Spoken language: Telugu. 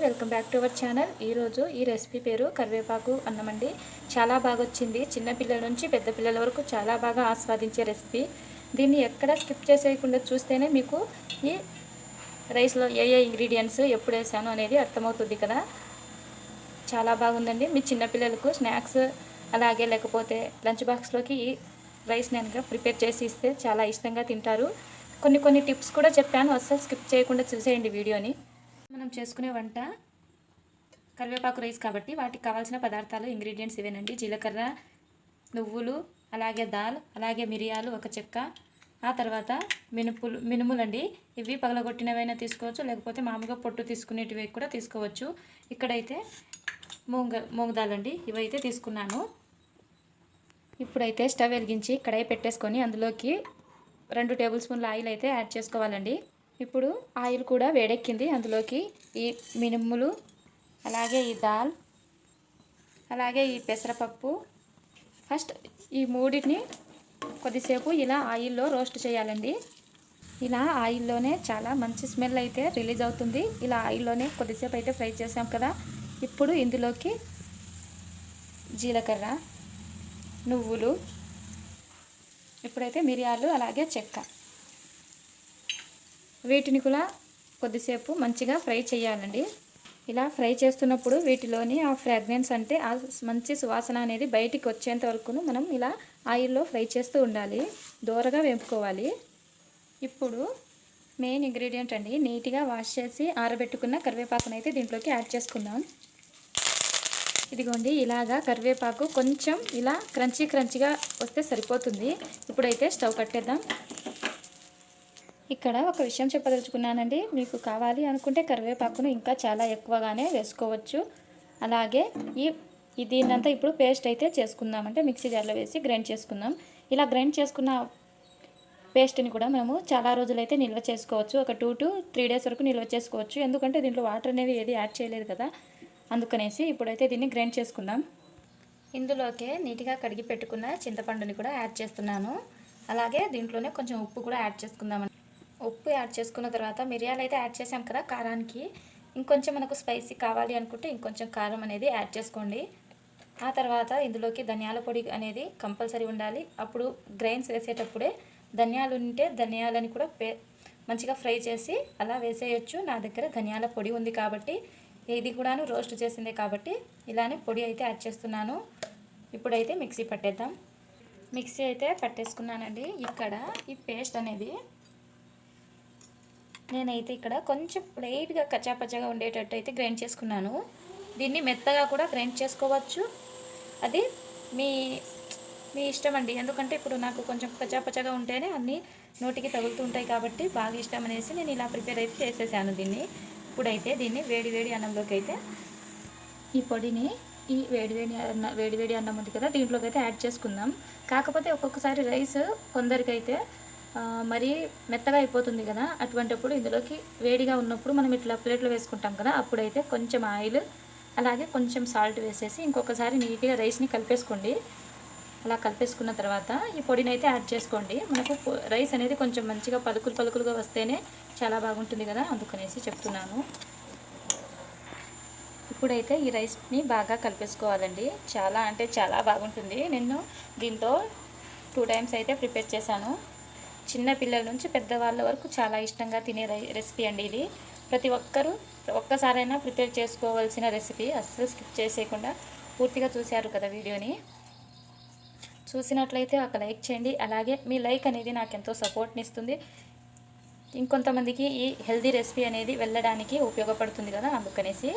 Welcome back to our channel. ఈరోజు ఈ రెసిపీ పేరు కరివేపాకు అన్నం అండి. చాలా బాగా వచ్చింది. చిన్న పిల్లల నుంచి పెద్ద పిల్లల వరకు చాలా బాగా ఆస్వాదించే రెసిపీ. దీన్ని ఎక్కడ స్కిప్ చేసేయకుండా చూస్తేనే మీకు ఈ రైస్లో ఏ ఏ ఇంగ్రీడియంట్స్ ఎప్పుడు వేసాను అనేది అర్థమవుతుంది కదా. చాలా బాగుందండి. మీ చిన్నపిల్లలకు స్నాక్స్ అలాగే లేకపోతే లంచ్ బాక్స్లోకి ఈ రైస్ నేను ప్రిపేర్ చేసి ఇస్తే చాలా ఇష్టంగా తింటారు. కొన్ని టిప్స్ కూడా చెప్పాను, అస్సలు స్కిప్ చేయకుండా చూసేయండి వీడియోని. మనం చేసుకునే వంట కరివేపాకు రైస్ కాబట్టి వాటికి కావాల్సిన పదార్థాలు ఇంగ్రీడియంట్స్ ఇవేనండి. జీలకర్ర, నువ్వులు, అలాగే దాల్, అలాగే మిరియాలు, ఒక చెక్క, ఆ తర్వాత మినుములండి. ఇవి పగలగొట్టినవైనా తీసుకోవచ్చు, లేకపోతే మామూలుగా పొట్టు తీసుకునేటివి కూడా తీసుకోవచ్చు. ఇక్కడైతే మూంగ దాల్ అండి, ఇవైతే తీసుకున్నాను. ఇప్పుడైతే స్టవ్ వెలిగించి కడాయి పెట్టేసుకొని అందులోకి 2 టేబుల్ స్పూన్ల ఆయిల్ అయితే యాడ్ చేసుకోవాలండి. ఇప్పుడు ఆయిల్ కూడా వేడెక్కింది. అందులోకి ఈ మినుములు, అలాగే ఈ దాల్, అలాగే ఈ పెసరపప్పు, ఫస్ట్ ఈ మూడింటిని కొద్దిసేపు ఇలా ఆయిల్లో రోస్ట్ చేయాలండి. ఇలా ఆయిల్లోనే చాలా మంచి స్మెల్ అయితే రిలీజ్ అవుతుంది. ఇలా ఆయిల్లోనే కొద్దిసేపు అయితే ఫ్రై చేసాం కదా. ఇప్పుడు ఇందులోకి జీలకర్ర, నువ్వులు, ఇప్పుడైతే మిరియాలు, అలాగే చెక్క, వీటిని కూడా కొద్దిసేపు మంచిగా ఫ్రై చేయాలండి. ఇలా ఫ్రై చేస్తున్నప్పుడు వీటిలోని ఆ ఫ్రాగ్రెన్స్ అంటే ఆ మంచి సువాసన అనేది బయటికి వచ్చేంత వరకు మనం ఇలా ఆయిల్లో ఫ్రై చేస్తూ ఉండాలి, దోరగా వేపుకోవాలి. ఇప్పుడు మెయిన్ ఇంగ్రీడియంట్ అండి, నీట్గా వాష్ చేసి ఆరబెట్టుకున్న కరివేపాకును అయితే దీంట్లోకి యాడ్ చేసుకుందాం. ఇదిగోండి, ఇలాగా కరివేపాకు కొంచెం ఇలా క్రంచీగా వస్తే సరిపోతుంది. ఇప్పుడైతే స్టవ్ కట్టేద్దాం. ఇక్కడ ఒక విషయం చెప్పదలుచుకున్నానండి. మీకు కావాలి అనుకుంటే కరివేపాకును ఇంకా చాలా ఎక్కువగానే వేసుకోవచ్చు. అలాగే దీన్నంతా ఇప్పుడు పేస్ట్ అయితే చేసుకుందాం, అంటే మిక్సీ జార్లో వేసి గ్రైండ్ చేసుకుందాం. ఇలా గ్రైండ్ చేసుకున్న పేస్ట్ని కూడా మనము చాలా రోజులైతే నిల్వ చేసుకోవచ్చు. ఒక 2 to 3 days వరకు నిల్వ చేసుకోవచ్చు. ఎందుకంటే దీంట్లో వాటర్ అనేవి ఏది యాడ్ చేయలేదు కదా, అందుకనేసి. ఇప్పుడైతే దీన్ని గ్రైండ్ చేసుకుందాం. ఇందులోకే నీట్గా కడిగి పెట్టుకున్న చింతపండుని కూడా యాడ్ చేస్తున్నాను. అలాగే దీంట్లోనే కొంచెం ఉప్పు కూడా యాడ్ చేసుకుందాం. ఉప్పు యాడ్ చేసుకున్న తర్వాత మిరియాలు అయితే యాడ్ చేసాం కదా కారానికి. ఇంకొంచెం మనకు స్పైసీ కావాలి అనుకుంటే ఇంకొంచెం కారం అనేది యాడ్ చేసుకోండి. ఆ తర్వాత ఇందులోకి ధనియాల పొడి అనేది కంపల్సరీ ఉండాలి. అప్పుడు గ్రైన్స్ వేసేటప్పుడే ధనియాలు ఉంటే ధనియాలని కూడా మంచిగా ఫ్రై చేసి అలా వేసేయచ్చు. నా దగ్గర ధనియాల పొడి ఉంది కాబట్టి, ఇది కూడాను రోస్ట్ చేసిందే కాబట్టి ఇలానే పొడి అయితే యాడ్ చేస్తున్నాను. ఇప్పుడైతే మిక్సీ పట్టేద్దాం. మిక్సీ అయితే పట్టేసుకున్నానండి. ఇక్కడ ఈ పేస్ట్ అనేది నేనైతే ఇక్కడ కొంచెం లైట్గా కచ్చాపచ్చాగా ఉండేటట్టు అయితే గ్రైండ్ చేసుకున్నాను. దీన్ని మెత్తగా కూడా గ్రైండ్ చేసుకోవచ్చు, అది మీ ఇష్టం అండి. ఎందుకంటే ఇప్పుడు నాకు కొంచెం కచ్చాపచ్చాగా ఉంటేనే అన్నీ నోటికి తగులుతూ ఉంటాయి కాబట్టి బాగా ఇష్టం అనేసి నేను ఇలా ప్రిపేర్ అయితే చేసేసాను దీన్ని. ఇప్పుడైతే దీన్ని వేడి అన్నంలోకి అయితే ఈ పొడిని ఈ వేడి అన్నం ఉంది కదా దీంట్లోకి అయితే యాడ్ చేసుకుందాం. కాకపోతే ఒక్కొక్కసారి రైస్ కొందరికైతే మరీ మెత్తగా అయిపోతుంది కదా, అటువంటిప్పుడు ఇందులోకి వేడిగా ఉన్నప్పుడు మనం ఇట్లా ప్లేట్లో వేసుకుంటాం కదా, అప్పుడైతే కొంచెం ఆయిల్ అలాగే కొంచెం సాల్ట్ వేసేసి ఇంకొకసారి నీట్గా రైస్ని కలిపేసుకోండి. అలా కలిపేసుకున్న తర్వాత ఈ పొడిని అయితే యాడ్ చేసుకోండి. మనకు రైస్ అనేది కొంచెం మంచిగా పలుకులుగా వస్తేనే చాలా బాగుంటుంది కదా, అందుకనేసి చెప్తున్నాను. ఇప్పుడైతే ఈ రైస్ని బాగా కలిపేసుకోవాలండి. చాలా అంటే చాలా బాగుంటుంది. నేను దీంతో 2 times అయితే ప్రిపేర్ చేశాను. చిన్న పిల్లల నుంచి పెద్దవాళ్ళ వరకు చాలా ఇష్టంగా తినే రెసిపీ అండి ఇది. ప్రతి ఒక్కరూ ఒక్కసారైనా ప్రిపేర్ చేసుకోవాల్సిన రెసిపీ. అస్సలు స్కిప్ చేసేయకుండా పూర్తిగా చూశారు కదా వీడియోని. చూసినట్లయితే ఒక లైక్ చేయండి. అలాగే మీ లైక్ అనేది నాకు ఎంతో సపోర్ట్ని ఇస్తుంది. ఇంకొంతమందికి ఈ హెల్దీ రెసిపీ అనేది వెళ్ళడానికి ఉపయోగపడుతుంది కదా, అందుకనేసి